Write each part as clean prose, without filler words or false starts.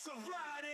Fits of riding.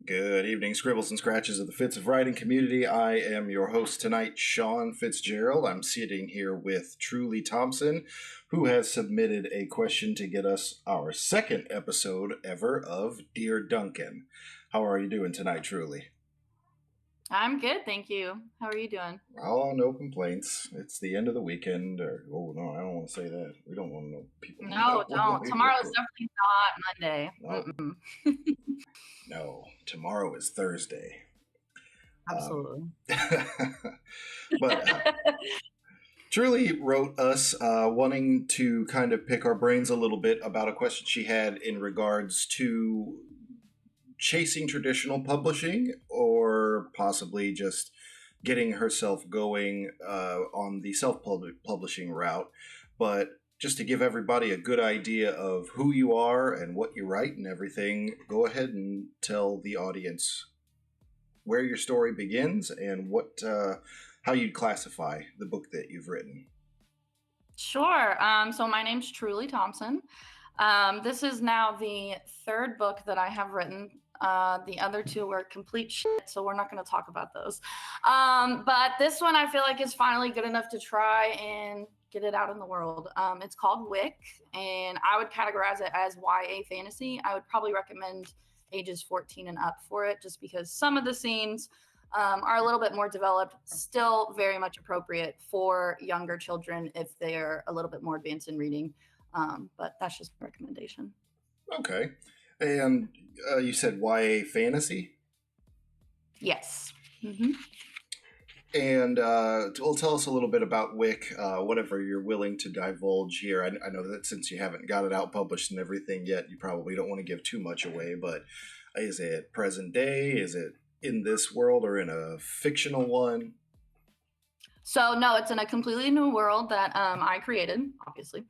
Good evening, Scribbles and Scratches of the Fits of Writing community. I am your host tonight, Sean Fitzgerald. I'm sitting here with Trulee Thompson, who has submitted a question to get us our second episode ever of Dear Duncan. How are you doing tonight, Trulee? I'm good, thank you. How are you doing? Oh, no complaints. It's the end of the weekend. Oh, no, I don't want to say that. We don't want to know people. No, don't. Tomorrow's definitely not Monday. No. No, tomorrow is Thursday. Absolutely. But Trulee wrote us wanting to kind of pick our brains a little bit about a question she had in regards to chasing traditional publishing or possibly just getting herself going on the self-publishing route. But just to give everybody a good idea of who you are and what you write and everything, go ahead and tell the audience where your story begins and what how you'd classify the book that you've written. Sure. So my name's Trulee Thompson. This is now the third book that I have written. The other two were complete shit, so we're not going to talk about those. But this one I feel like is finally good enough to try and get it out in the world. It's called Wick, and I would categorize it as YA fantasy. I would probably recommend ages 14 and up for it, just because some of the scenes are a little bit more developed, still very much appropriate for younger children if they're a little bit more advanced in reading. But that's just a recommendation. Okay. And you said YA fantasy? Yes. Mm-hmm. And well, tell us a little bit about Wick, whatever you're willing to divulge here. I know that since you haven't got it out published and everything yet, you probably don't want to give too much away, but is it present day? Is it in this world or in a fictional one? So no, it's in a completely new world that I created, obviously.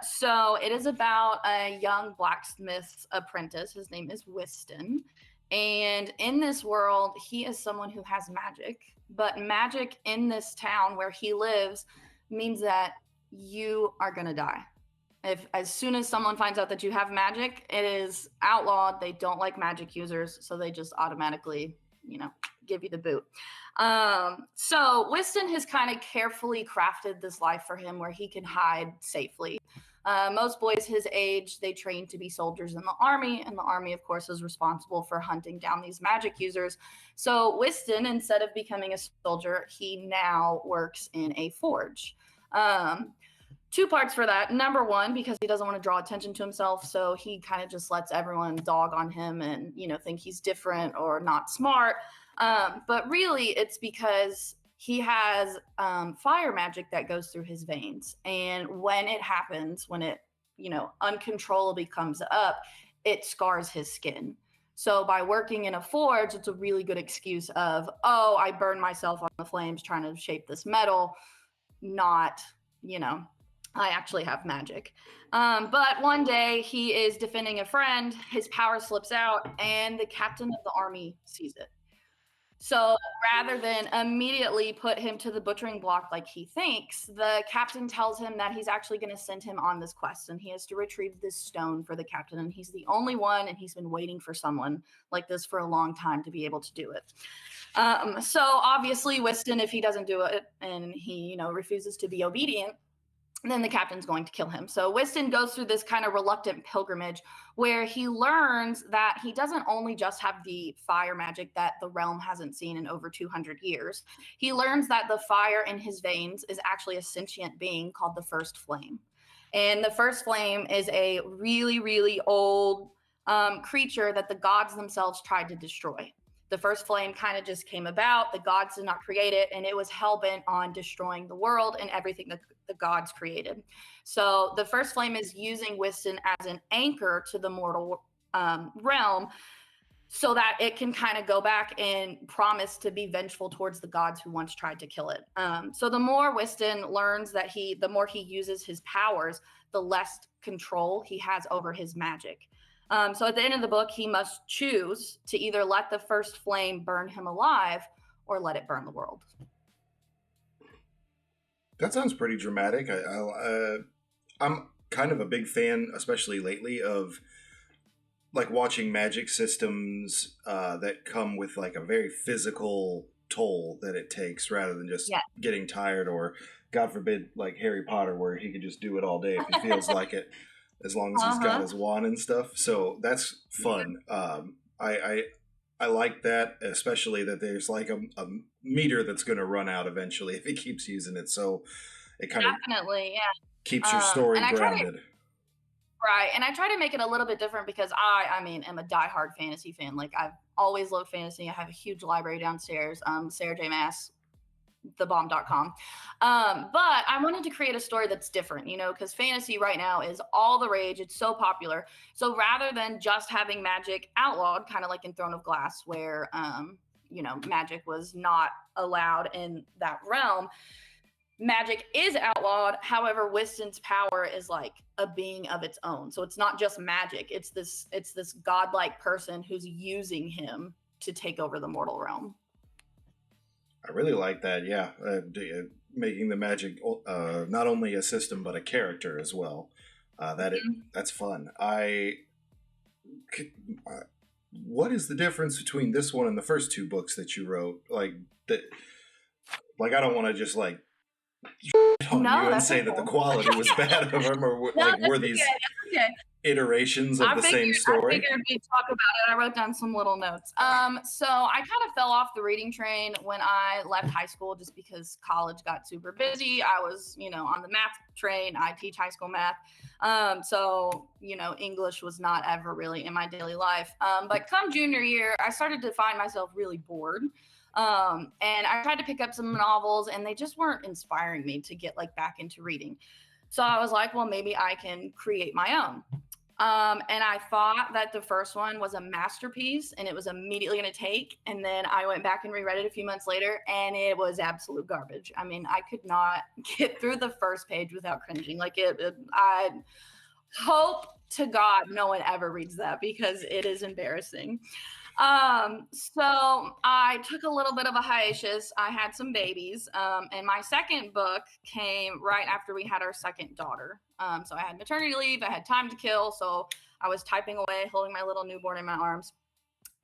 So it is about a young blacksmith's apprentice. His name is Whiston. And in this world, he is someone who has magic. But magic in this town where he lives means that you are going to die. As soon as someone finds out that you have magic, it is outlawed. They don't like magic users, so they just automatically, give you the boot. So Whiston has kind of carefully crafted this life for him where he can hide safely. Most boys his age, they train to be soldiers in the army, and the army, of course, is responsible for hunting down these magic users. So Whiston, instead of becoming a soldier, he now works in a forge. Two parts for that. Number one, because he doesn't want to draw attention to himself, so he kind of just lets everyone dog on him and, think he's different or not smart. But really, it's because he has fire magic that goes through his veins. And when it happens, when it, uncontrollably comes up, it scars his skin. So by working in a forge, it's a really good excuse of, oh, I burned myself on the flames trying to shape this metal, not, I actually have magic. But one day he is defending a friend, his power slips out, and the captain of the army sees it. So rather than immediately put him to the butchering block like he thinks, the captain tells him that he's actually going to send him on this quest, and he has to retrieve this stone for the captain, and he's the only one, and he's been waiting for someone like this for a long time to be able to do it. So obviously Whiston, if he doesn't do it and he, refuses to be obedient, then the captain's going to kill him. So Whiston goes through this kind of reluctant pilgrimage where he learns that he doesn't only just have the fire magic that the realm hasn't seen in over 200 years. He learns that the fire in his veins is actually a sentient being called the First Flame. And the first flame is a really, really old creature that the gods themselves tried to destroy. The first flame kind of just came about. The gods did not create it, and it was hell-bent on destroying the world and everything that the gods created. So the first flame is using Whiston as an anchor to the mortal realm, so that it can kind of go back and promise to be vengeful towards the gods who once tried to kill it. So the more Whiston learns that the more he uses his powers, the less control he has over his magic. So at the end of the book, he must choose to either let the first flame burn him alive or let it burn the world. That sounds pretty dramatic. I'm kind of a big fan, especially lately, of like watching magic systems that come with like a very physical toll that it takes, rather than just getting tired, or God forbid, like Harry Potter, where he could just do it all day if he feels like it, as long as he's got his wand and stuff. So that's fun. I like that, especially that there's like a meter that's going to run out eventually if he keeps using it. So it kind of keeps your story grounded. Right. And I try to make it a little bit different because I mean, am a diehard fantasy fan. Like, I've always loved fantasy. I have a huge library downstairs, Sarah J. Maas, thebomb.com. But I wanted to create a story that's different, you know, because fantasy right now is all the rage. It's so popular. So rather than just having magic outlawed, kind of like in Throne of Glass, where, you know, magic was not allowed in that realm, magic is outlawed. However, Whiston's power is like a being of its own. So it's not just magic. It's this godlike person who's using him to take over the mortal realm. I really like that. Yeah. Making the magic not only a system, but a character as well. That's fun. What is the difference between this one and the first two books that you wrote? Like, I don't want to just like on you and say that the quality was bad of them, or like were these iterations of the same story? I figured we'd talk about it. I wrote down some little notes. So I kind of fell off the reading train when I left high school, just because college got super busy. I was, you know, on the math train. I teach high school math. So, you know, English was not ever really in my daily life. But come junior year, I started to find myself really bored. And I tried to pick up some novels, and they just weren't inspiring me to get like back into reading. So I was like, well, maybe I can create my own. And I thought that the first one was a masterpiece and it was immediately going to take. And then I went back and reread it a few months later, and it was absolute garbage. I mean, I could not get through the first page without cringing. Like I hope to God no one ever reads that, because it is embarrassing. So I took a little bit of a hiatus. I had some babies, and my second book came right after we had our second daughter. So I had maternity leave, I had time to kill. So I was typing away, holding my little newborn in my arms.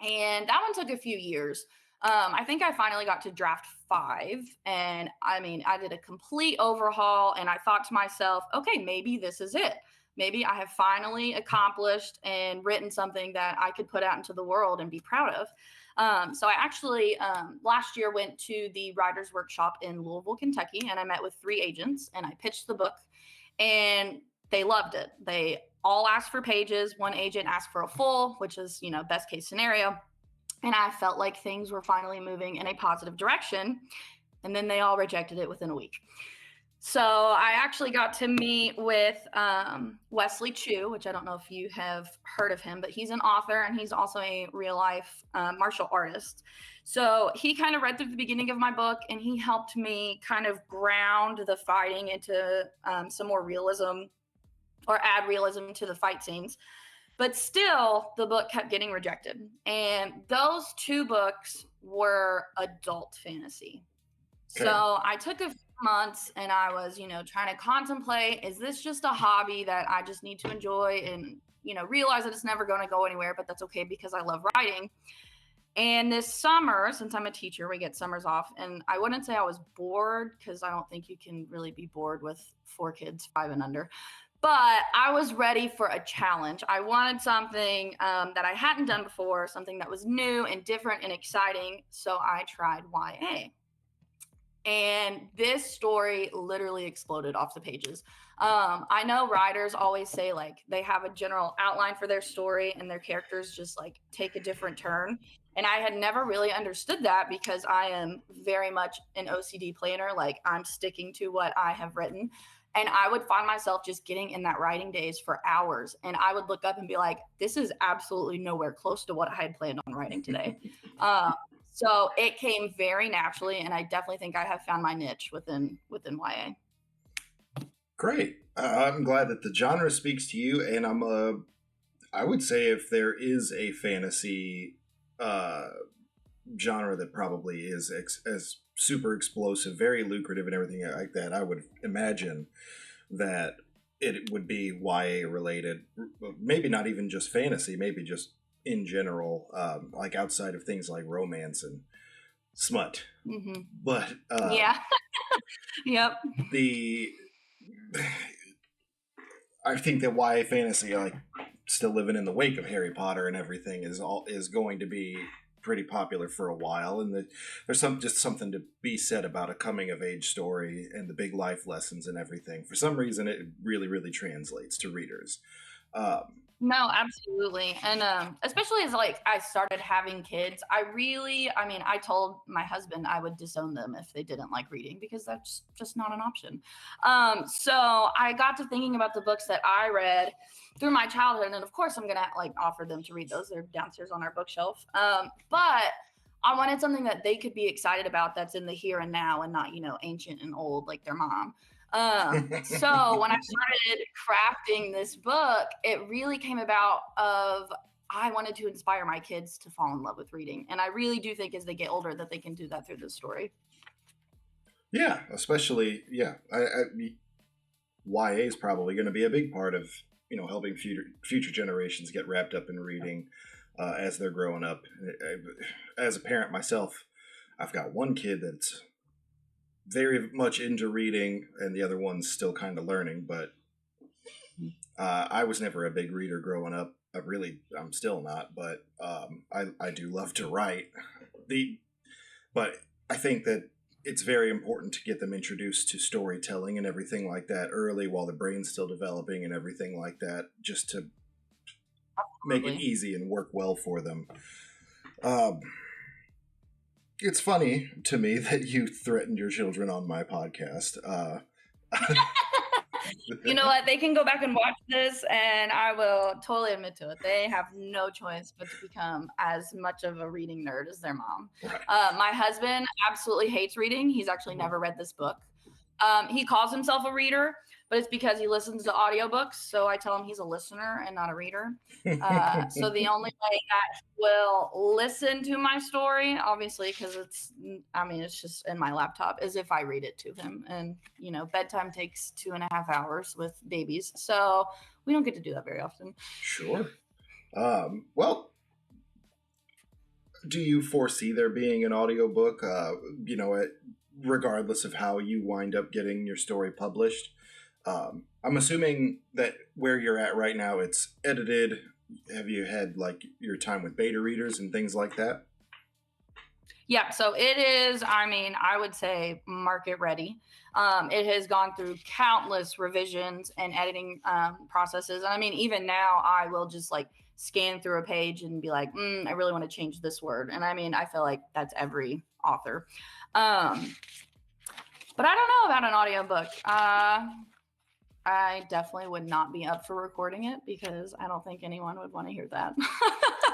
And that one took a few years. I think I finally got to draft 5. And I mean, I did a complete overhaul, and I thought to myself, okay, maybe this is it. Maybe I have finally accomplished and written something that I could put out into the world and be proud of. So I actually last year went to the writer's workshop in Louisville, Kentucky, and I met with 3 agents, and I pitched the book, and they loved it. They all asked for pages. One agent asked for a full, which is, you know, best case scenario. And I felt like things were finally moving in a positive direction. And then they all rejected it within a week. So I actually got to meet with Wesley Chu, which I don't know if you have heard of him, but he's an author and he's also a real life martial artist. So he kind of read through the beginning of my book, and he helped me kind of ground the fighting into some more realism, or add realism to the fight scenes. But still, the book kept getting rejected. And those 2 books were adult fantasy. Okay. So I took a few months, and I was, you know, trying to contemplate, is this just a hobby that I just need to enjoy, and, you know, realize that it's never going to go anywhere, but that's okay because I love writing. And this summer, since I'm a teacher, we get summers off, and I wouldn't say I was bored, because I don't think you can really be bored with 4 kids, 5 and under. But I was ready for a challenge. I wanted something that I hadn't done before, something that was new and different and exciting. So I tried YA. And this story literally exploded off the pages. I know writers always say like they have a general outline for their story and their characters just like take a different turn. And I had never really understood that because I am very much an OCD planner. Like I'm sticking to what I have written. And I would find myself just getting in that writing days for hours. And I would look up and be like, this is absolutely nowhere close to what I had planned on writing today. So it came very naturally, and I definitely think I have found my niche within YA. Great. I'm glad that the genre speaks to you, and I would say if there is a fantasy genre that probably is as super explosive, very lucrative, and everything like that, I would imagine that it would be YA related. Maybe not even just fantasy, maybe just in general, like outside of things like romance and smut. Mm-hmm. But yeah, yep. I think that YA fantasy, like still living in the wake of Harry Potter and everything, is going to be pretty popular for a while, and there's just something to be said about a coming of age story and the big life lessons and everything. For some reason, it really, really translates to readers. No, absolutely. And especially as like I started having kids, I told my husband I would disown them if they didn't like reading because that's just not an option. So I got to thinking about the books that I read through my childhood. And of course, I'm going to like offer them to read those. They're downstairs on our bookshelf. But I wanted something that they could be excited about that's in the here and now and not, ancient and old like their mom. So when I started crafting this book, it really came about of I wanted to inspire my kids to fall in love with reading. And I really do think as they get older that they can do that through this story. Yeah, especially, yeah. YA is probably going to be a big part of, helping future generations get wrapped up in reading as they're growing up. As a parent myself, I've got one kid that's very much into reading and the other one's still kind of learning, but I was never a big reader growing up. I'm still not, but I do love to write. But I think that it's very important to get them introduced to storytelling and everything like that early while the brain's still developing and everything like that, just to make it easy and work well for them. It's funny to me that you threatened your children on my podcast. You know what? They can go back and watch this, and I will totally admit to it. They have no choice but to become as much of a reading nerd as their mom. Right. My husband absolutely hates reading. He's actually never read this book. He calls himself a reader, but it's because he listens to audiobooks. So I tell him he's a listener and not a reader. So the only way that he will listen to my story, obviously, because it's just in my laptop, is if I read it to him. And, bedtime takes 2.5 hours with babies. So we don't get to do that very often. Sure. Well, do you foresee there being an audiobook, regardless of how you wind up getting your story published? I'm assuming that where you're at right now, it's edited. Have you had like your time with beta readers and things like that? Yeah, so it is, I would say market ready. It has gone through countless revisions and editing processes. And even now I will just like scan through a page and be like, I really want to change this word. And I feel like that's every author. But I don't know about an audiobook. I definitely would not be up for recording it because I don't think anyone would want to hear that.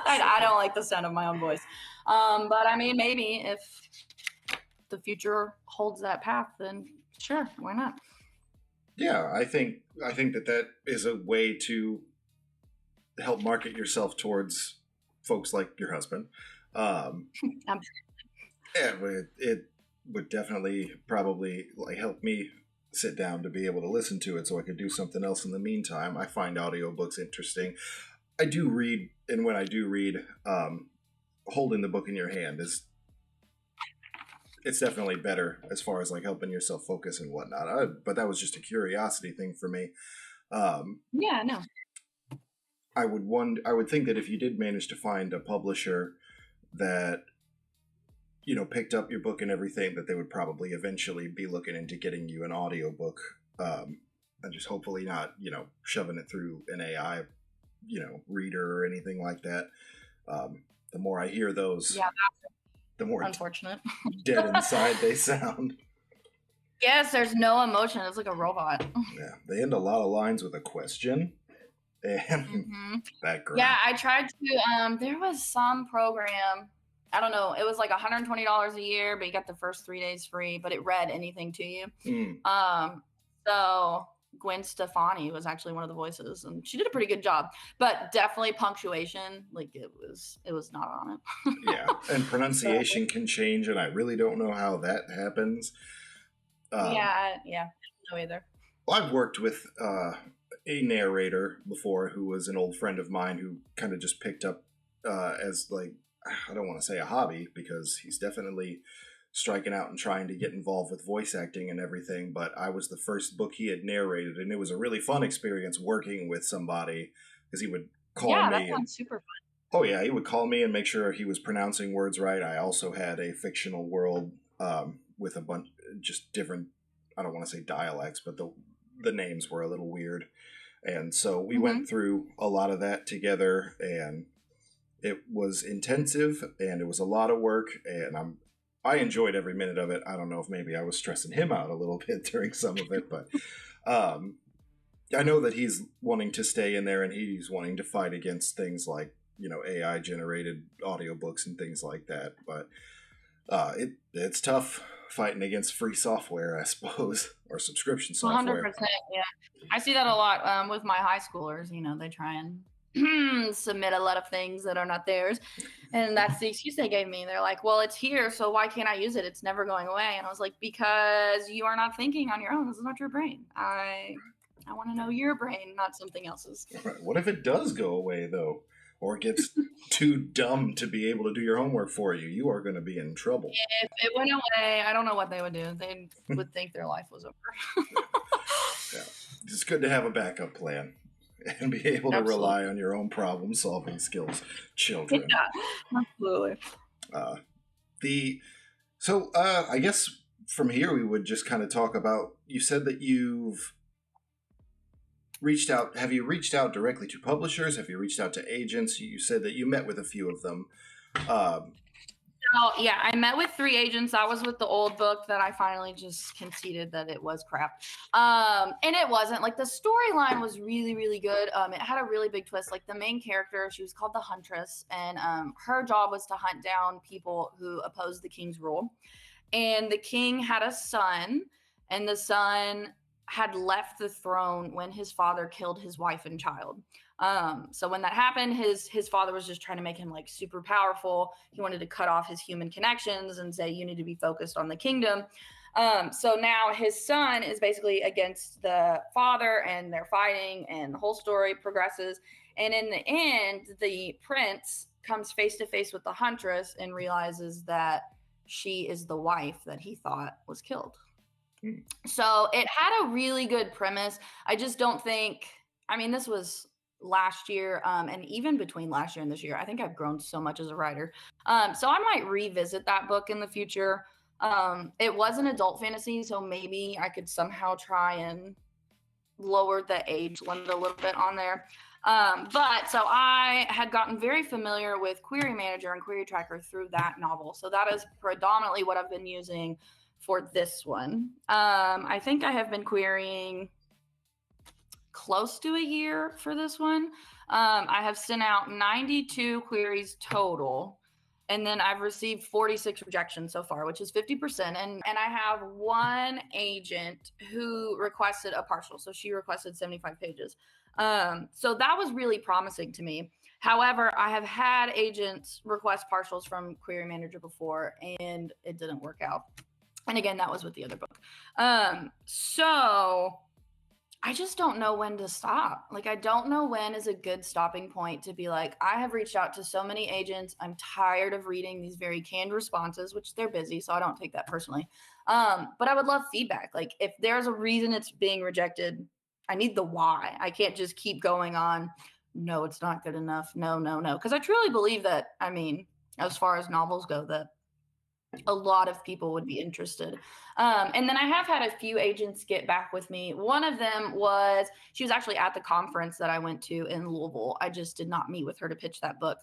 I don't like the sound of my own voice. But maybe if the future holds that path, then sure, why not? Yeah, I think that is a way to help market yourself towards folks like your husband. Absolutely. Yeah, it would definitely probably like help me sit down to be able to listen to it so I could do something else in the meantime. I find audiobooks interesting. I do read, and when I do read, holding the book in your hand it's definitely better as far as like helping yourself focus and whatnot. But that was just a curiosity thing for me. Yeah, no. I would think that if you did manage to find a publisher that picked up your book and everything, that they would probably eventually be looking into getting you an audiobook, and just hopefully not, shoving it through an AI, reader or anything like that. The more I hear those, the more unfortunate. dead inside they sound. Yes, there's no emotion. It's like a robot. Yeah, they end a lot of lines with a question and background. Yeah, I tried to. There was some program. I don't know. It was like $120 a year, but you got the first 3 days free. But it read anything to you. So Gwen Stefani was actually one of the voices, and she did a pretty good job. But definitely punctuation, like it was not on it. Yeah, and pronunciation can change, and I really don't know how that happens. Yeah, no either. Well, I've worked with a narrator before who was an old friend of mine who kind of just picked up as, like, I don't want to say a hobby, because he's definitely striking out and trying to get involved with voice acting and everything, but I was the first book he had narrated, and it was a really fun experience working with somebody, because he would call me. Yeah, that sounds super fun. Oh yeah, he would call me and make sure he was pronouncing words right. I also had a fictional world with a bunch just different, I don't want to say dialects, but the names were a little weird. And so we went through a lot of that together, and it was intensive and it was a lot of work, and I enjoyed every minute of it. I don't know if maybe I was stressing him out a little bit during some of it, but I know that he's wanting to stay in there, and he's wanting to fight against things like, AI generated audiobooks and things like that. But it's tough fighting against free software, I suppose, or subscription software. 100%, yeah. I see that a lot with my high schoolers. They try and submit a lot of things that are not theirs, and that's the excuse they gave me. They're like, well, it's here, so why can't I use it? It's never going away. And I was like, because you are not thinking on your own. This is not your brain. I want to know your brain, not something else's. What if it does go away, though? Or gets too dumb to be able to do your homework for you? You are going to be in trouble. If it went away, I don't know what they would do. They would think their life was over. Yeah. It's good to have a backup plan and be able to rely on your own problem-solving skills, children. Yeah, absolutely. I guess from here we would just kind of talk about, you said that you've reached out. Have you reached out directly to publishers? Have you reached out to agents? You said that you met with a few of them. So, yeah, I met with 3 agents. I was with the old book that I finally just conceded that it was crap. And it wasn't. Like, the storyline was really, really good. It had a really big twist. Like, the main character, she was called the Huntress, and her job was to hunt down people who opposed the king's rule. And the king had a son, and the son had left the throne when his father killed his wife and child. So when that happened, his father was just trying to make him like super powerful. He wanted to cut off his human connections and say, you need to be focused on the kingdom. So now his son is basically against the father, and they're fighting, and the whole story progresses. And in the end, the prince comes face to face with the Huntress and realizes that she is the wife that he thought was killed. So it had a really good premise. I just don't think, this was last year, and even between last year and this year, I think I've grown so much as a writer. So I might revisit that book in the future. It was an adult fantasy, so maybe I could somehow try and lower the age limit a little bit on there. But so I had gotten very familiar with Query Manager and Query Tracker through that novel. So that is predominantly what I've been using for this one. I think I have been querying close to a year for this one. I have sent out 92 queries total, and then I've received 46 rejections so far, which is 50%. And I have one agent who requested a partial. So she requested 75 pages. So that was really promising to me. However, I have had agents request partials from Query Manager before, and it didn't work out. And again, that was with the other book. So I just don't know when to stop. Like, I don't know when is a good stopping point to be like, I have reached out to so many agents. I'm tired of reading these very canned responses, which they're busy, so I don't take that personally. But I would love feedback. Like, if there's a reason it's being rejected, I need the why. I can't just keep going on, no, it's not good enough. No. Because I truly believe that, as far as novels go, that a lot of people would be interested. And then I have had a few agents get back with me. One of them she was actually at the conference that I went to in Louisville. I just did not meet with her to pitch that book.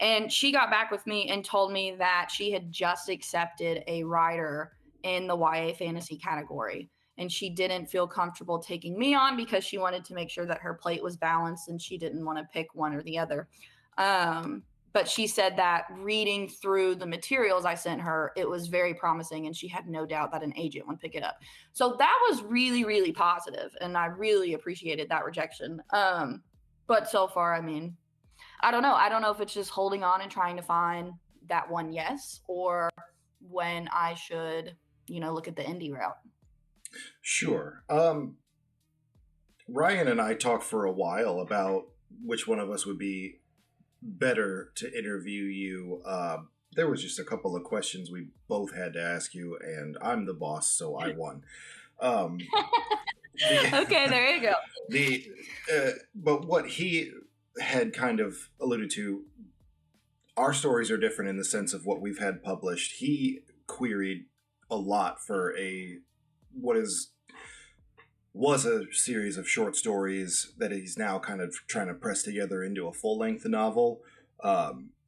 And she got back with me and told me that she had just accepted a writer in the YA fantasy category. And she didn't feel comfortable taking me on because she wanted to make sure that her plate was balanced and she didn't want to pick one or the other. But she said that reading through the materials I sent her, it was very promising, and she had no doubt that an agent would pick it up. So that was really, really positive, and I really appreciated that rejection. But so far, I mean, I don't know. I don't know if it's just holding on and trying to find that one yes, or when I should, look at the indie route. Sure. Ryan and I talked for a while about which one of us would be better to interview you. There was just a couple of questions we both had to ask you, and I'm the boss, so I won. Okay, there you go. But what he had kind of alluded to, our stories are different in the sense of what we've had published. He queried a lot for was a series of short stories that he's now kind of trying to press together into a full-length novel.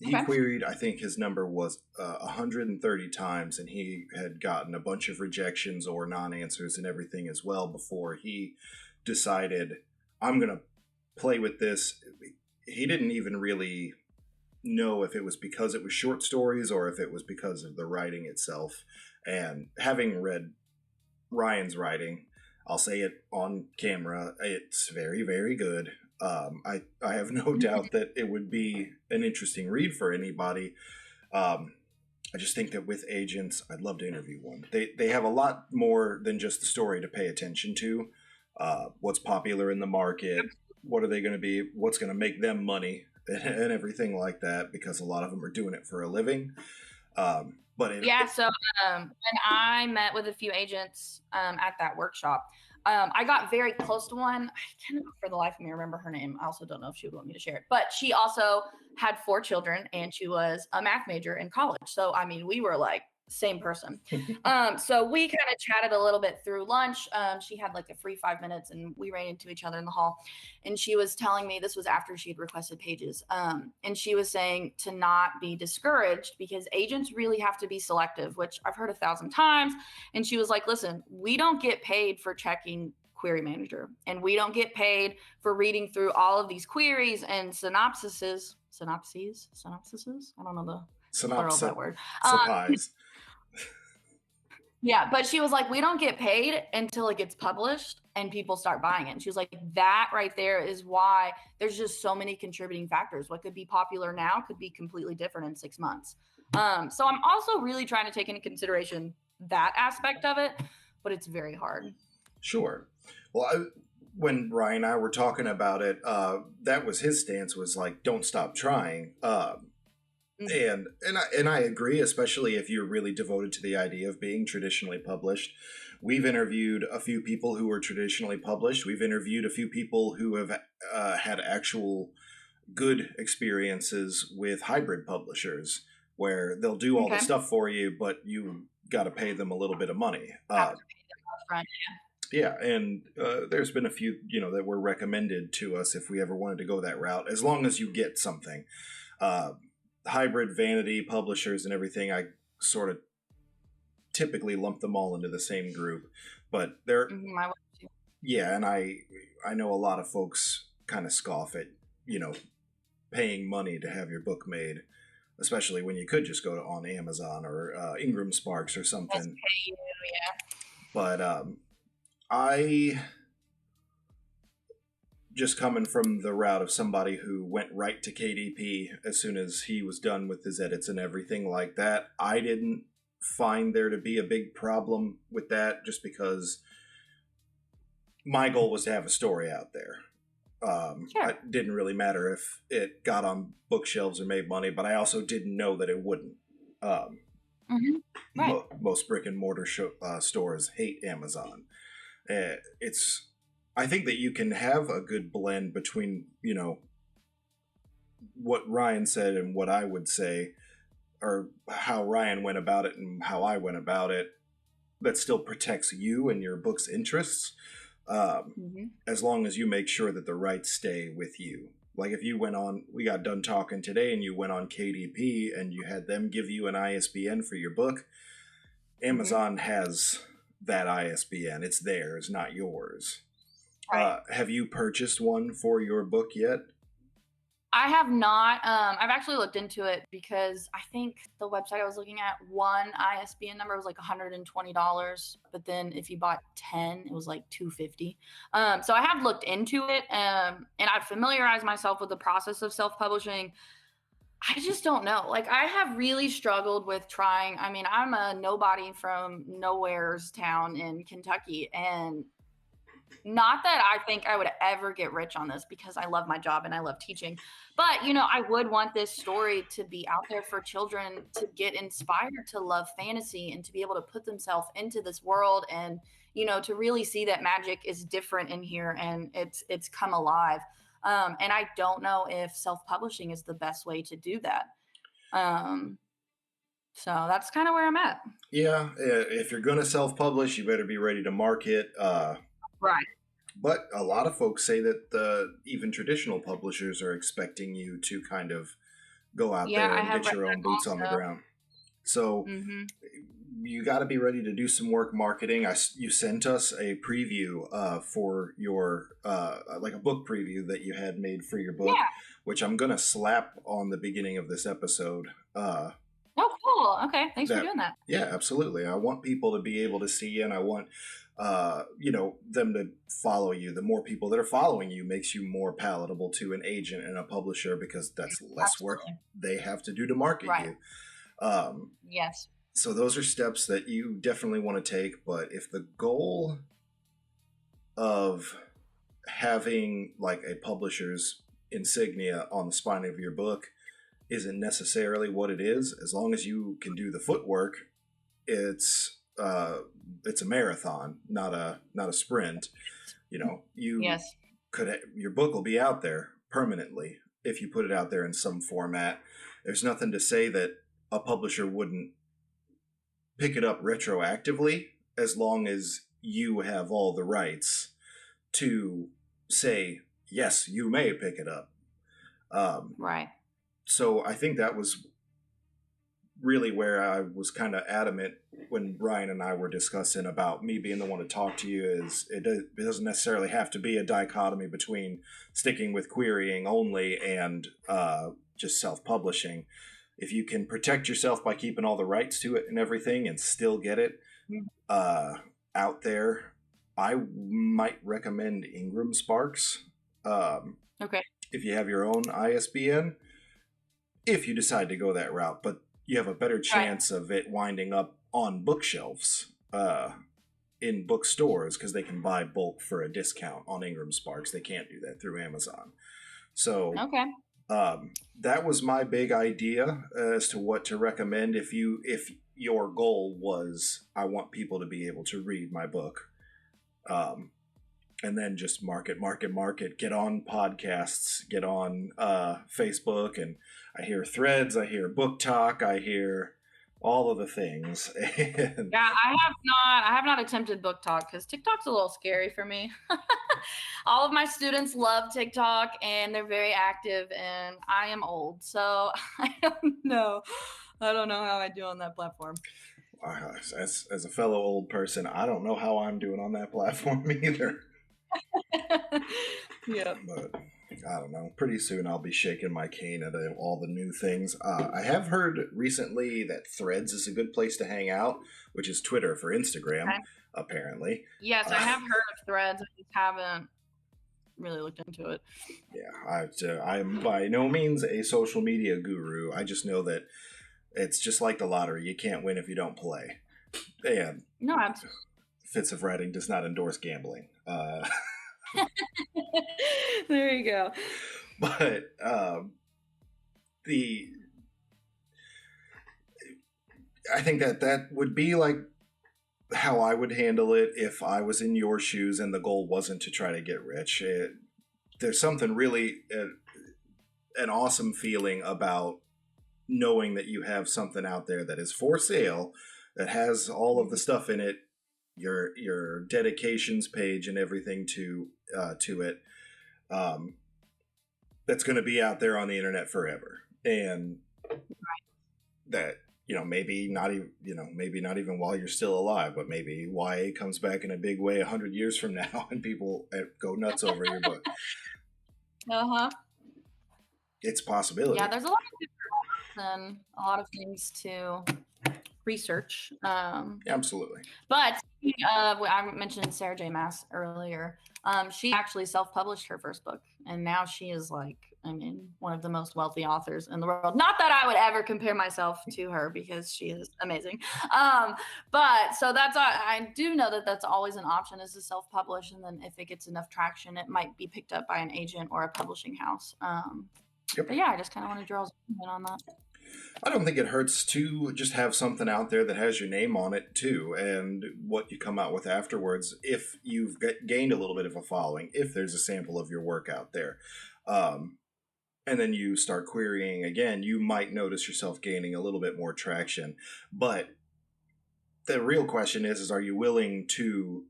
He queried, I think his number was 130 times, and he had gotten a bunch of rejections or non-answers and everything as well before he decided, I'm going to play with this. He didn't even really know if it was because it was short stories or if it was because of the writing itself. And having read Ryan's writing, I'll say it on camera, it's very, very good. I have no doubt that it would be an interesting read for anybody. I just think that with agents, I'd love to interview one. They have a lot more than just the story to pay attention to. What's popular in the market, what are they going to be, what's going to make them money, and everything like that, because a lot of them are doing it for a living. So when I met with a few agents at that workshop, I got very close to one. I cannot for the life of me remember her name. I also don't know if she would want me to share it, but she also had 4 children and she was a math major in college. So, I mean, we were like same person. So we kind of chatted a little bit through lunch. She had like a free 5 minutes and we ran into each other in the hall, and she was telling me, this was after she'd requested pages. And she was saying to not be discouraged because agents really have to be selective, which I've heard 1,000 times. And she was like, listen, we don't get paid for checking Query Manager, and we don't get paid for reading through all of these queries and synopsises. I don't know the plural of that word. Yeah, but she was like, we don't get paid until it gets published and people start buying it. And she was like, that right there is why there's just so many contributing factors. What could be popular now could be completely different in 6 months. So I'm also really trying to take into consideration that aspect of it, but it's very hard. Sure. Well, when Ryan and I were talking about it, that was his stance, was like, don't stop trying. And I agree, especially if you're really devoted to the idea of being traditionally published. We've interviewed a few people who were traditionally published. We've interviewed a few people who have had actual good experiences with hybrid publishers, where they'll do all the stuff for you, but you got to pay them a little bit of money. Yeah, and there's been a few, that were recommended to us if we ever wanted to go that route, as long as you get something. Hybrid vanity publishers and everything, I sort of typically lump them all into the same group, but they're and I know a lot of folks kind of scoff at paying money to have your book made, especially when you could just go on Amazon or Ingram Sparks or something. But I just coming from the route of somebody who went right to KDP as soon as he was done with his edits and everything like that, I didn't find there to be a big problem with that, just because my goal was to have a story out there. It didn't really matter if it got on bookshelves or made money, but I also didn't know that it wouldn't. Most brick and mortar stores hate Amazon. I think that you can have a good blend between, what Ryan said and what I would say. or how Ryan went about it and how I went about it, that still protects you and your book's interests, as long as you make sure that the rights stay with you. Like if you went on, we got done talking today and you went on KDP and you had them give you an ISBN for your book, Amazon has that ISBN. It's theirs, not yours. Right. Have you purchased one for your book yet? I have not. I've actually looked into it because I think the website I was looking at, one ISBN number was like $120, but then if you bought 10, it was like $250. So I have looked into it, and I've familiarized myself with the process of self-publishing. I just don't know. Like I have really struggled with trying. I mean, I'm a nobody from nowhere's town in Kentucky, and not that I think I would ever get rich on this because I love my job and I love teaching, but I would want this story to be out there for children to get inspired to love fantasy and to be able to put themselves into this world and to really see that magic is different in here and it's come alive. And I don't know if self-publishing is the best way to do that. So that's kind of where I'm at. Yeah, if you're going to self-publish, you better be ready to market. Right. But a lot of folks say that even traditional publishers are expecting you to kind of go out there and get your own boots on the ground. So you got to be ready to do some work marketing. You sent us a preview for your, like a book preview that you had made for your book, which I'm going to slap on the beginning of this episode. Oh, cool. Okay. Thanks for doing that. Yeah, absolutely. I want people to be able to see you, and I want them to follow you. The more people that are following you makes you more palatable to an agent and a publisher because that's less work they have to do to market you. Yes. So those are steps that you definitely want to take. But if the goal of having like a publisher's insignia on the spine of your book isn't necessarily what it is, as long as you can do the footwork, it's a marathon, not a sprint. Your book will be out there permanently if you put it out there in some format. There's nothing to say that a publisher wouldn't pick it up retroactively, as long as you have all the rights to say, yes, you may pick it up. Right. So I think that was really where I was kind of adamant when Ryan and I were discussing about me being the one to talk to you, is it doesn't necessarily have to be a dichotomy between sticking with querying only and just self-publishing. If you can protect yourself by keeping all the rights to it and everything and still get it out there, I might recommend Ingram Sparks. Okay. If you have your own ISBN, if you decide to go that route, but you have a better chance of it winding up on bookshelves in bookstores because they can buy bulk for a discount on Ingram Sparks. They can't do that through Amazon. So that was my big idea as to what to recommend if your goal was, I want people to be able to read my book. And then just market, get on podcasts, get on Facebook, and I hear Threads, I hear BookTok, I hear all of the things. And I have not attempted BookTok because TikTok's a little scary for me. All of my students love TikTok and they're very active, and I am old, so I don't know how I do on that platform. As a fellow old person, I don't know how I'm doing on that platform either. Yeah, but I don't know. Pretty soon I'll be shaking my cane at all the new things. I have heard recently that Threads is a good place to hang out, which is Twitter for Instagram, apparently. Yes, I have heard of Threads. I just haven't really looked into it. Yeah, I'm by no means a social media guru. I just know that it's just like the lottery. You can't win if you don't play. And no, absolutely. Fitz of Writing does not endorse gambling. There you go. But I think that would be like how I would handle it if I was in your shoes and the goal wasn't to try to get rich. There's something really an awesome feeling about knowing that you have something out there that is for sale, that has all of the stuff in it, your dedications page and everything to it, that's going to be out there on the internet forever, and that maybe not even while you're still alive, but maybe YA comes back in a big way 100 years from now, and people go nuts over your book. It's a possibility. Yeah, there's a lot of different and a lot of things to research. Absolutely. But I mentioned Sarah J. Maas earlier. She actually self-published her first book, and now she is one of the most wealthy authors in the world. Not that I would ever compare myself to her, because she is amazing. But so I do know that that's always an option, is to self-publish, and then if it gets enough traction, it might be picked up by an agent or a publishing house. But yeah, I just kind of want to draw in on that. I don't think it hurts to just have something out there that has your name on it too, and what you come out with afterwards, if you've gained a little bit of a following, if there's a sample of your work out there. And then you start querying again, you might notice yourself gaining a little bit more traction. But the real question is are you willing to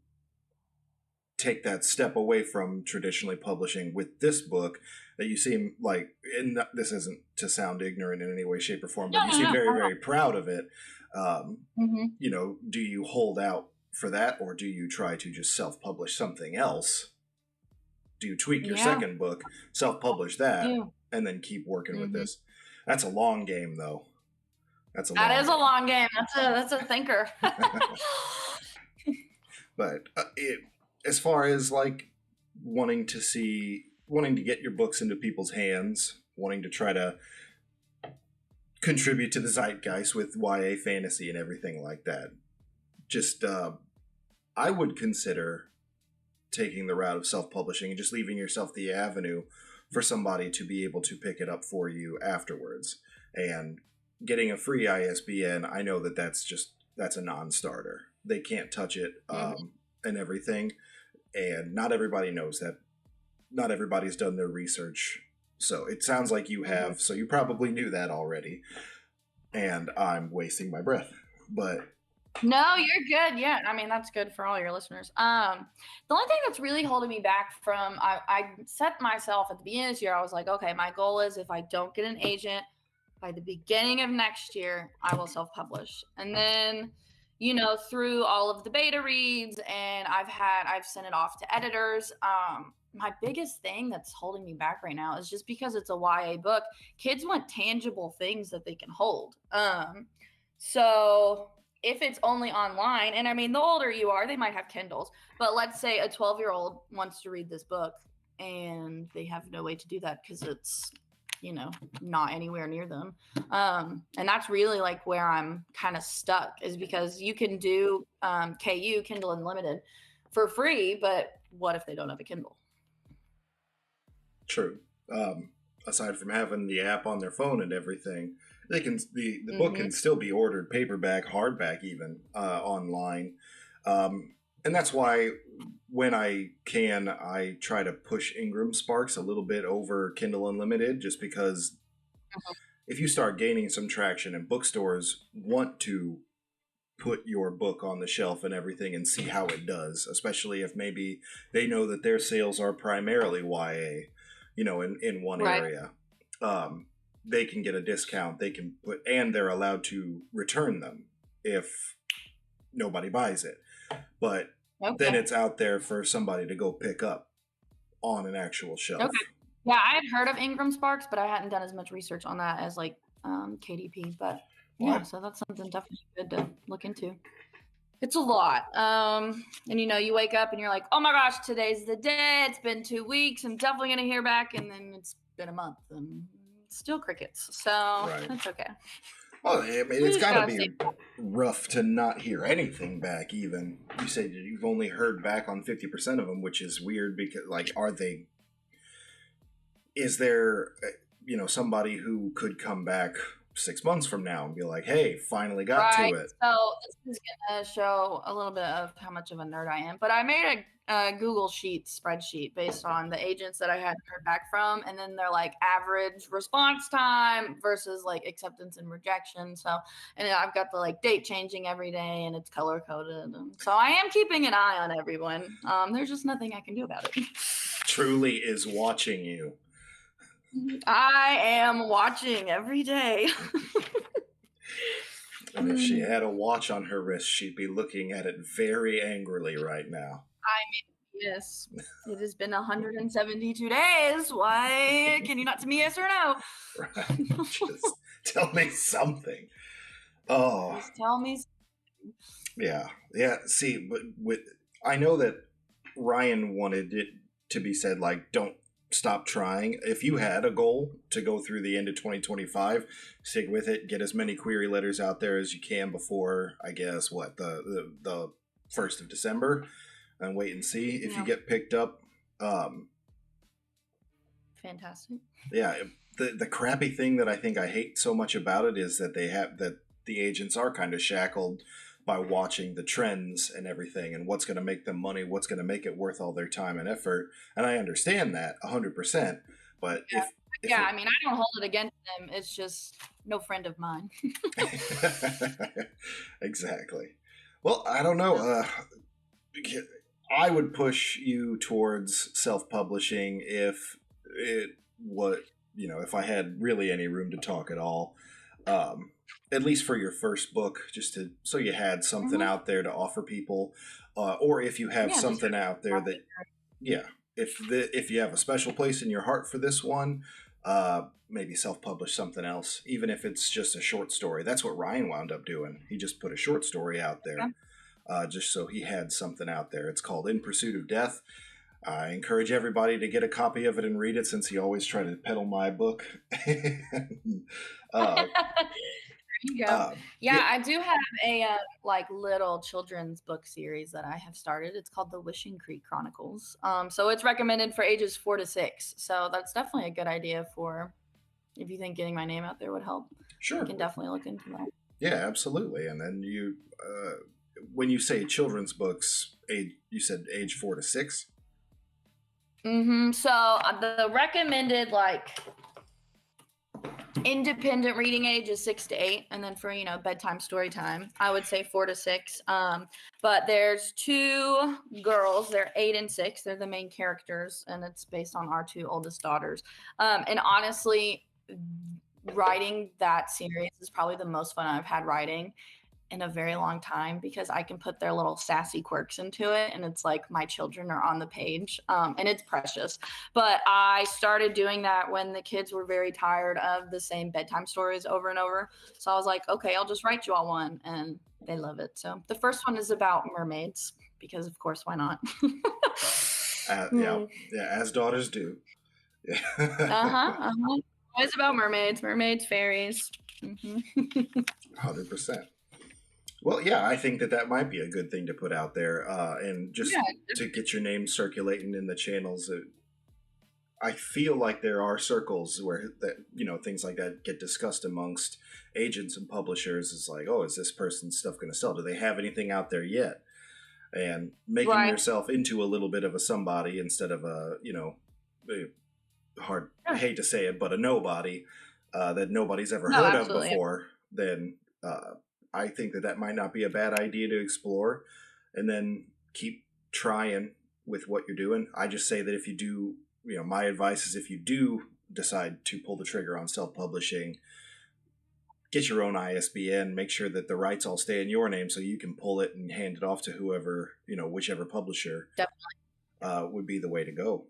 take that step away from traditionally publishing with this book that you seem like, and this isn't to sound ignorant in any way, shape, or form, but you seem very, very proud of it. Do you hold out for that, or do you try to just self-publish something else? Do you tweak your second book, self-publish that, and then keep working with this? That's a long game, though. That is a long game. That's a thinker. But as far as wanting to get your books into people's hands, wanting to try to contribute to the zeitgeist with YA fantasy and everything like that, just I would consider taking the route of self-publishing and just leaving yourself the avenue for somebody to be able to pick it up for you afterwards. And getting a free ISBN, I know that's a non-starter. They can't touch it and everything. And not everybody knows that. Not everybody's done their research. So it sounds like you have, so you probably knew that already. And I'm wasting my breath. But no, you're good. Yeah, I mean, that's good for all your listeners. The only thing that's really holding me back from, I set myself at the beginning of this year, I was like, okay, my goal is if I don't get an agent by the beginning of next year, I will self-publish. And then, through all of the beta reads, and I've sent it off to editors. My biggest thing that's holding me back right now is just because it's a YA book, kids want tangible things that they can hold. So if it's only online, and I mean, the older you are, they might have Kindles, but let's say a 12-year-old wants to read this book and they have no way to do that because it's, not anywhere near them. And that's really where I'm kind of stuck, is because you can do KU, Kindle Unlimited, for free, but what if they don't have a Kindle? True. Aside from having the app on their phone and everything, they can the book can still be ordered paperback, hardback, even online. And that's why when I can, I try to push Ingram Sparks a little bit over Kindle Unlimited, just because if you start gaining some traction and bookstores want to put your book on the shelf and everything and see how it does, especially if maybe they know that their sales are primarily YA, in one area, they can get a discount. They can and they're allowed to return them if nobody buys it. But then it's out there for somebody to go pick up on an actual shelf. Okay. Yeah, I had heard of Ingram Sparks, but I hadn't done as much research on that as KDP. But so that's something definitely good to look into. It's a lot. And you wake up and you're like, oh my gosh, today's the day. It's been 2 weeks. I'm definitely going to hear back. And then it's been a month and still crickets. So That's okay. Well, I mean, it's got to be rough to not hear anything back, even. You said you've only heard back on 50% of them, which is weird because, is there, somebody who could come back 6 months from now and be like, hey, finally got to it? So this is going to show a little bit of how much of a nerd I am. But I made Google spreadsheet based on the agents that I hadn't heard back from, and then they're like average response time versus like acceptance and rejection. So, and I've got the like date changing every day, and it's color coded, and so I am keeping an eye on everyone. There's just nothing I can do about it. Trulee is watching you. I am watching every day. And if she had a watch on her wrist, she'd be looking at it very angrily right now. Yes, it has been 172 days. Why can you not tell me yes or no? Right. Just tell me something. Oh, just tell me. Yeah. See, but I know that Ryan wanted it to be said like, don't stop trying. If you had a goal to go through the end of 2025, stick with it. Get as many query letters out there as you can before, I guess, the 1st of December, and wait and see if you get picked up. Fantastic. Yeah. The crappy thing that I think I hate so much about it is that the agents are kind of shackled by watching the trends and everything and what's going to make them money, what's going to make it worth all their time and effort. And I understand that 100%. But I mean, I don't hold it against them. It's just no friend of mine. Exactly. Well, I don't know. I would push you towards self-publishing if I had really any room to talk at all. At least for your first book, so you had something out there to offer people, or if you have something out there that, if you have a special place in your heart for this one, maybe self-publish something else, even if it's just a short story. That's what Ryan wound up doing. He just put a short story out there, just so he had something out there. It's called In Pursuit of Death. I encourage everybody to get a copy of it and read it, since he always tried to peddle my book. You go. I do have a little children's book series that I have started. It's called the Wishing Creek Chronicles. So it's recommended for ages 4 to 6. So that's definitely a good idea for if you think getting my name out there would help. Sure, you can definitely look into that. Yeah, absolutely. And then you, when you say children's books, you said age 4 to 6. So the recommended independent reading age is 6 to 8, and then for bedtime story time, I would say 4 to 6. But there's 2 girls, they're 8 and 6, they're the main characters, and it's based on our 2 oldest daughters. And honestly, writing that series is probably the most fun I've had writing in a very long time, because I can put their little sassy quirks into it, and it's like my children are on the page, and it's precious. But I started doing that when the kids were very tired of the same bedtime stories over and over. So I was like, okay, I'll just write you all one, and they love it. So the first one is about mermaids, because of course, why not? As daughters do. It's about mermaids, fairies. 100%. Well, yeah, I think that might be a good thing to put out there, and just to get your name circulating in the channels. I feel like there are circles where things like that get discussed amongst agents and publishers. It's like, oh, is this person's stuff going to sell? Do they have anything out there yet? And making yourself into a little bit of a somebody instead of a I hate to say it, but a nobody that nobody's ever heard of before. Then. I think that might not be a bad idea to explore, and then keep trying with what you're doing. I just say that if you do, my advice is if you do decide to pull the trigger on self-publishing, get your own ISBN, make sure that the rights all stay in your name so you can pull it and hand it off to whoever, whichever publisher would be the way to go.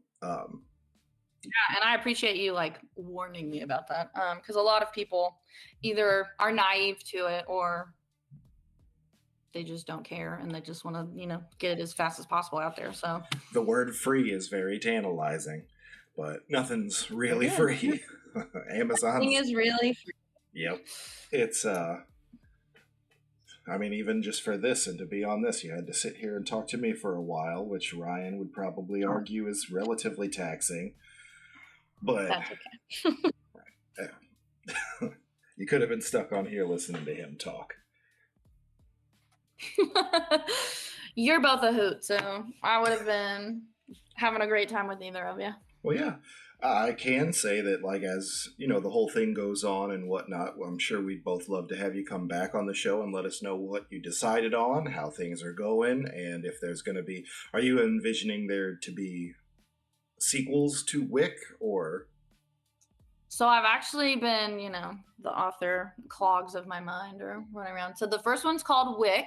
Yeah, and I appreciate you warning me about that, because a lot of people either are naive to it or they just don't care and they just want to get it as fast as possible out there. So the word free is very tantalizing, but nothing's really free. Amazon is really free. Yep. It's I mean, even just for this and to be on this, you had to sit here and talk to me for a while, which Ryan would probably argue is relatively taxing. But that's okay. You could have been stuck on here listening to him talk. You're both a hoot, so I would have been having a great time with either of you. Well, yeah, I can say that, like, as you know, the whole thing goes on and whatnot. Well, I'm sure we'd both love to have you come back on the show and let us know what you decided on, how things are going, and if there's going to be. Are you envisioning there to be sequels to Wick, or? So I've actually been, the author clogs of my mind are running around. So the first one's called Wick.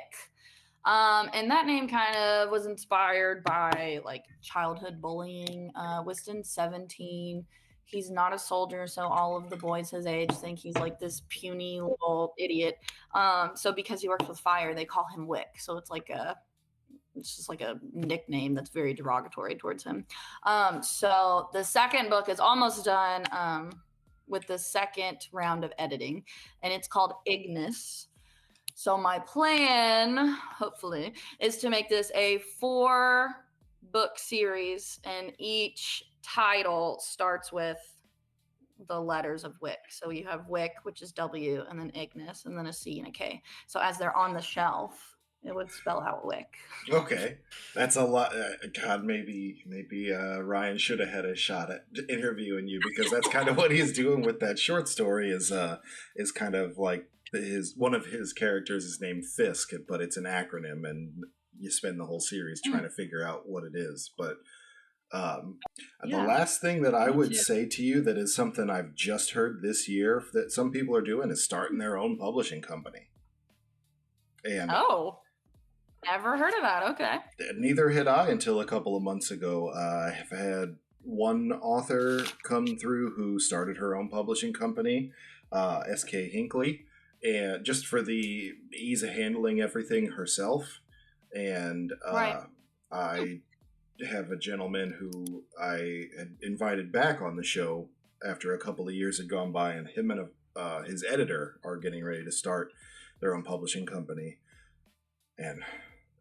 And that name kind of was inspired by like childhood bullying. Whiston's 17. He's not a soldier, so all of the boys his age think he's like this puny little idiot. So because he works with fire, they call him Wick. So it's just like a nickname that's very derogatory towards him. So the second book is almost done with the second round of editing, and it's called Ignis. So my plan, hopefully, is to make this a 4-book series, and each title starts with the letters of Wick. So you have Wick, which is W, and then Ignis, and then a C and a K. So as they're on the shelf, it would spell out Wick. Okay, that's a lot. God, maybe Ryan should have had a shot at interviewing you, because that's kind of what he's doing with that short story. Is kind of like one of his characters is named Fisk, but it's an acronym, and you spend the whole series trying to figure out what it is. But the last thing that I would say to you that is something I've just heard this year that some people are doing is starting their own publishing company. And never heard of that. Okay. Neither had I until a couple of months ago. I have had one author come through who started her own publishing company, S.K. Hinckley, and just for the ease of handling everything herself. And I have a gentleman who I had invited back on the show after a couple of years had gone by, and him and his editor are getting ready to start their own publishing company. And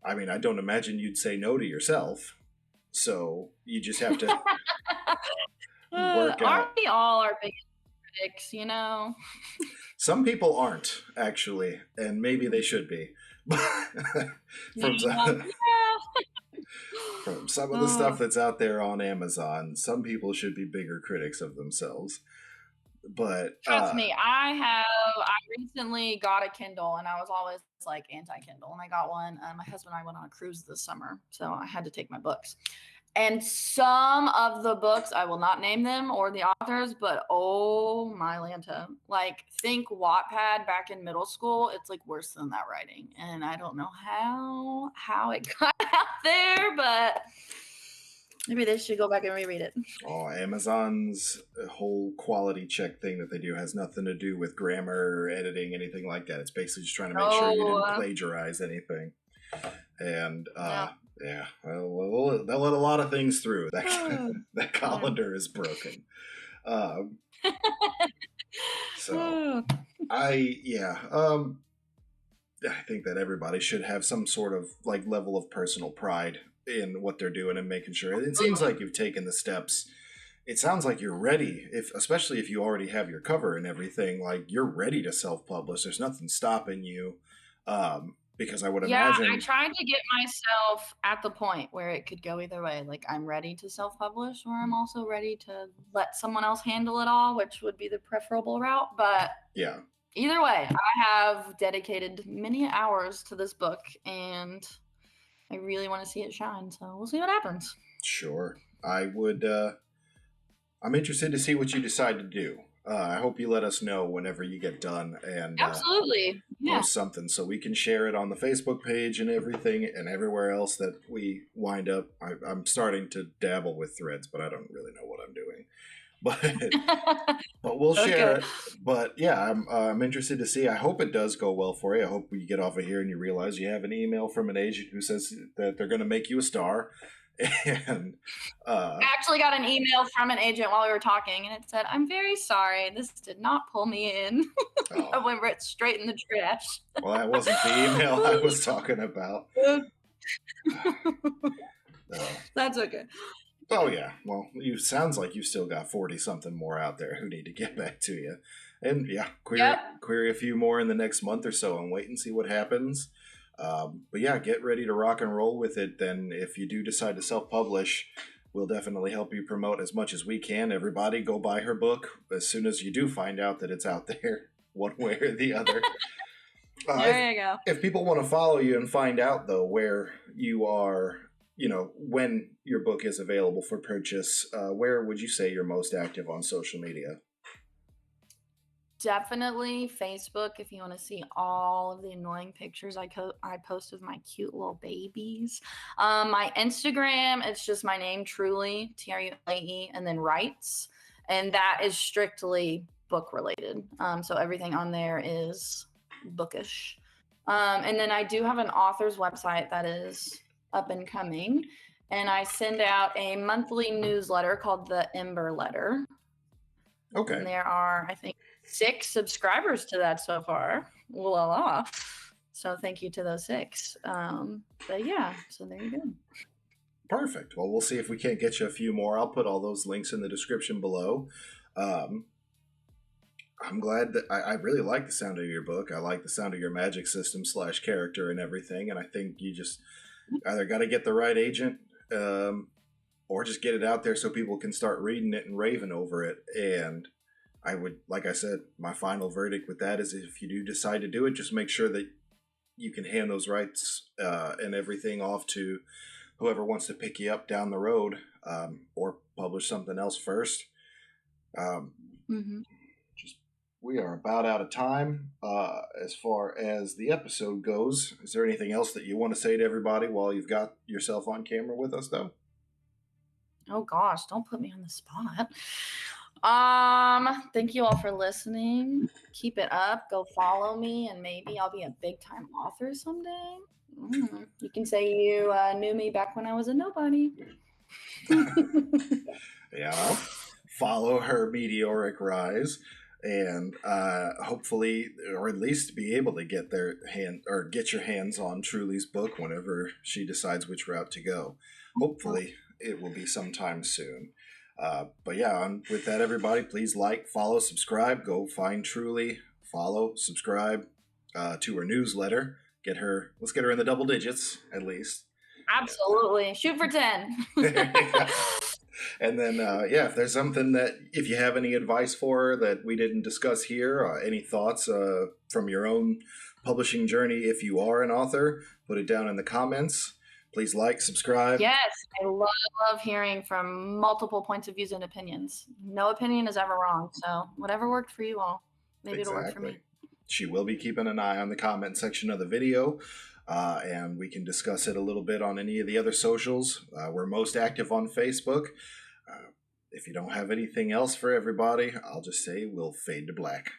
I mean, I don't imagine you'd say no to yourself. So you just have to work out. Aren't we all our biggest critics, Some people aren't, actually, and maybe they should be. From some of the stuff that's out there on Amazon, some people should be bigger critics of themselves. But trust me, I recently got a Kindle, and I was always like anti-Kindle, and I got one. My husband and I went on a cruise this summer, so I had to take my books. And some of the books, I will not name them or the authors, but oh my Lanta, like think Wattpad back in middle school. It's like worse than that writing, and I don't know how it got out there, but maybe they should go back and reread it. Oh, Amazon's whole quality check thing that they do has nothing to do with grammar, editing, anything like that. It's basically just trying to make sure you didn't plagiarize anything. And well, they'll let a lot of things through. That colander is broken. So I think that everybody should have some sort of like level of personal pride in what they're doing and making sure. It seems like you've taken the steps. It sounds like you're ready, especially if you already have your cover and everything, like you're ready to self-publish. There's nothing stopping you. Because I would imagine. I tried to get myself at the point where it could go either way. Like I'm ready to self-publish, or I'm also ready to let someone else handle it all, which would be the preferable route. But yeah, either way, I have dedicated many hours to this book, and I really want to see it shine. So we'll see what happens. Sure. I would. I'm interested to see what you decide to do. I hope you let us know whenever you get done, and absolutely post something so we can share it on the Facebook page and everything, and everywhere else that we wind up. I'm starting to dabble with Threads, but I don't really know what I'm doing. But we'll share it. But yeah, I'm interested to see. I hope it does go well for you. I hope you get off of here and you realize you have an email from an agent who says that they're going to make you a star. And I actually got an email from an agent while we were talking, and it said, "I'm very sorry, this did not pull me in." I went straight in the trash. Well, that wasn't the email I was talking about. That's okay. Oh yeah, well, sounds like you still got 40-something more out there who need to get back to you, and query a few more in the next month or so and wait and see what happens. But yeah, get ready to rock and roll with it. Then if you do decide to self-publish, we'll definitely help you promote as much as we can. Everybody go buy her book as soon as you do find out that it's out there, one way or the other. There you go. If people want to follow you and find out, though, where you are, when your book is available for purchase, where would you say you're most active on social media? Definitely Facebook if you want to see all of the annoying pictures I post of my cute little babies. My Instagram, it's just my name, Trulee, Trulee, and then writes. And that is strictly book related. So everything on there is bookish. And then I do have an author's website that is up and coming. And I send out a monthly newsletter called the Ember Letter. Okay. And there are, I think, 6 subscribers to that so far. La. So thank you to those 6. But yeah, so there you go. Perfect. Well, we'll see if we can't get you a few more. I'll put all those links in the description below. I'm glad that I really like the sound of your book. I like the sound of your magic system / character and everything. And I think you just either got to get the right agent or just get it out there so people can start reading it and raving over it. And I would, like I said, my final verdict with that is if you do decide to do it, just make sure that you can hand those rights and everything off to whoever wants to pick you up down the road or publish something else first. We are about out of time as far as the episode goes. Is there anything else that you want to say to everybody while you've got yourself on camera with us, though? Oh gosh, don't put me on the spot. Thank you all for listening. Keep it up. Go follow me, and maybe I'll be a big-time author someday. You can say you knew me back when I was a nobody. Yeah. Follow her meteoric rise. And hopefully, or at least be able to get get your hands on Trulee's book whenever she decides which route to go. Hopefully, it will be sometime soon. But yeah, with that, everybody, please like, follow, subscribe. Go find Trulee, follow, subscribe to her newsletter. Let's get her in the double digits at least. Absolutely, shoot for 10. And then, if there's something if you have any advice for her that we didn't discuss here, any thoughts from your own publishing journey, if you are an author, put it down in the comments. Please like, subscribe. Yes, I love hearing from multiple points of views and opinions. No opinion is ever wrong, so whatever worked for you all, maybe it'll work for me. She will be keeping an eye on the comment section of the video. And we can discuss it a little bit on any of the other socials. We're most active on Facebook. If you don't have anything else for everybody, I'll just say we'll fade to black.